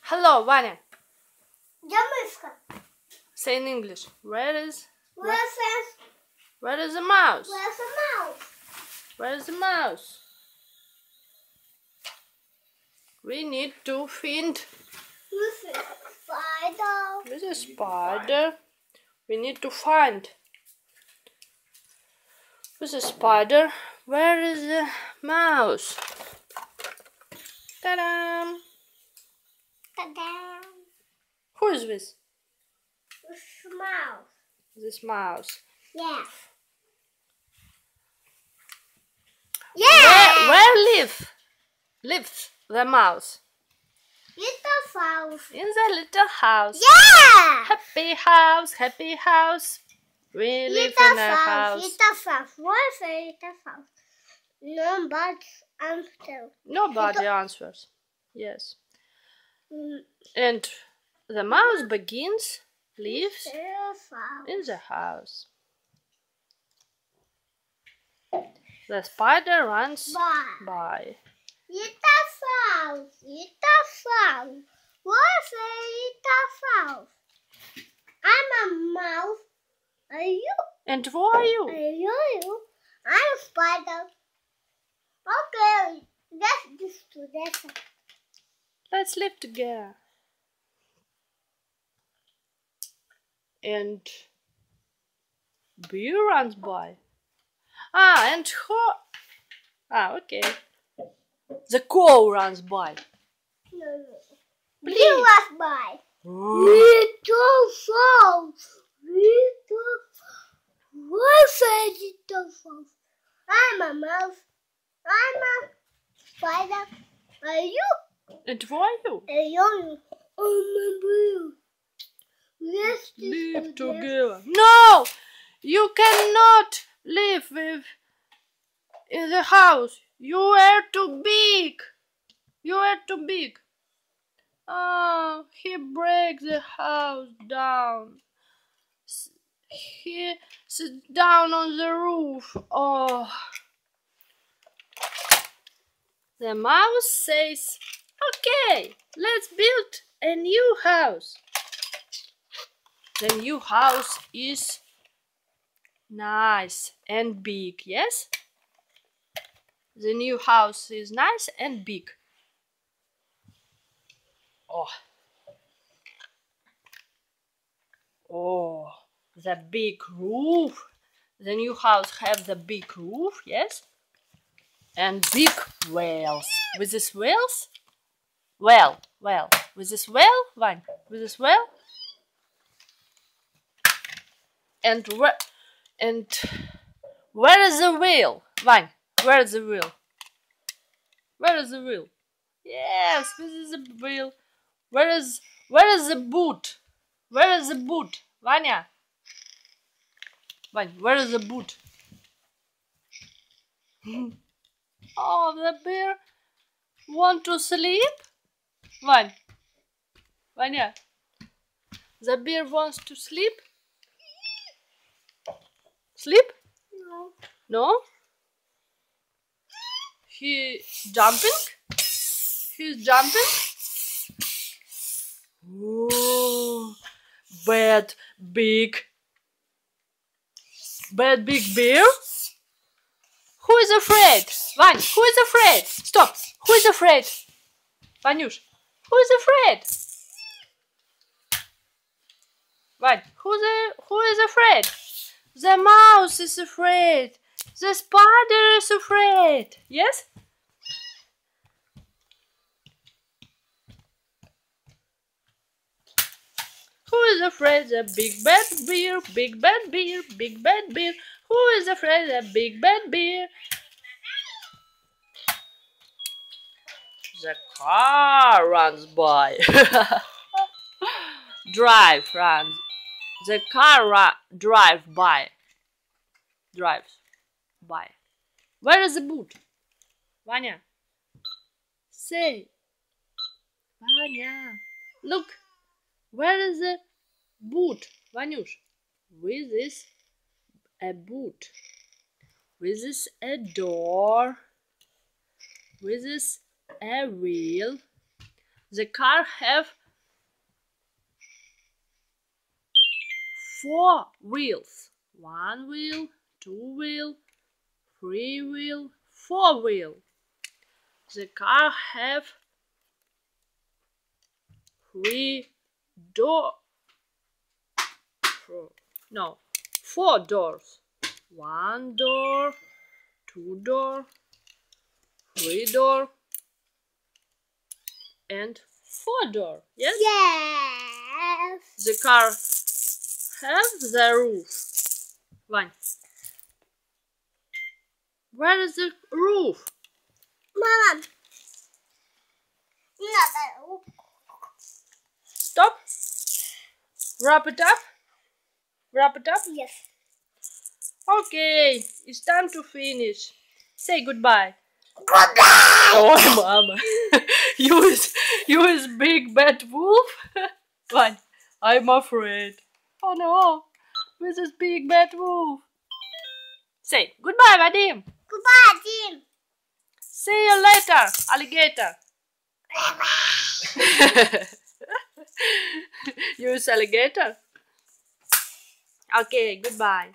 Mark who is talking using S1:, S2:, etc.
S1: Hello, Vanya.
S2: Я мышка.
S1: Say in English. Where is the mouse?
S2: Where's the mouse?
S1: Where is the mouse? We need to find
S2: Spider.
S1: with a spider. We need to find with a spider. Where is the mouse? Ta-da!
S2: Ta-da!
S1: Who is this?
S2: This mouse.
S1: This mouse.
S2: Yeah. Yeah.
S1: Where lives the mouse?
S2: Little house.
S1: In the little house.
S2: Yeah.
S1: Happy house. We live in a house.
S2: Little house. What's a little house? Nobody answers.
S1: Nobody answers. Yes. And the mouse lives in the house. The spider runs by.
S2: Little house. What's a little house? I'm a mouse. Are you?
S1: And who are you?
S2: I'm a spider. Okay, let's just do this.
S1: Let's live together. And bear runs by. And who? Okay. The cow runs by.
S2: No.
S1: Please.
S2: You was by. Little house. What's a little house? I'm a mouse. I'm a spider. Are you?
S1: And who are you?
S2: I'm a blue. Let's
S1: Live together. No! You cannot live in the house. You are too big. You are too big. Oh, he breaks the house down. He sits down on the roof. Oh. The mouse says, "Okay, let's build a new house." The new house is nice and big, yes? The new house is nice and big. Oh, the big roof. The new house have the big roof, yes? And big wheels. With this wheels? Well. With this well, Vanya? With this well? And where is the wheel? Vanya, where is the wheel? Where is the wheel? Yes, this is the wheel. Where is the boot? Where is the boot? Vanya, where is the boot? Oh, the bear want to sleep? Vanya, the bear wants to sleep? Sleep?
S2: No.
S1: No? He's jumping? He's jumping? Oh, bad big bear? Who is afraid? Vanya, who is afraid? Stop! Who is afraid? Vanyush, who is afraid? Vanya, who is afraid? The mouse is afraid. The spider is afraid. Yes? Who is afraid? The big bad bear, big bad bear, big bad bear. Who is afraid? The big bad bear. The car runs by. Runs. The car drives by. Where is the boot? Vanya. Say. Vanya. Look. Where is the boot? Vanyush. With this a boot. With this a door. With this a wheel. The car have 4 wheels. 1 wheel, 2 wheel, 3 wheel, 4 wheel. The car have 4 doors. 1 door, 2 door, 3 door, and 4 door. Yes?
S2: Yes.
S1: The car have the roof. One. Where is the roof?
S2: Mama. Not that.
S1: Stop. Wrap it up. Wrap it up.
S2: Yes.
S1: Okay, it's time to finish. Say goodbye.
S2: Goodbye.
S1: Oh, Mama. you is big bad wolf. One. I'm afraid. Oh no. This is big bad wolf. Say goodbye, Vadim.
S2: Goodbye, Tim.
S1: See you later, alligator. You is alligator? Okay, goodbye.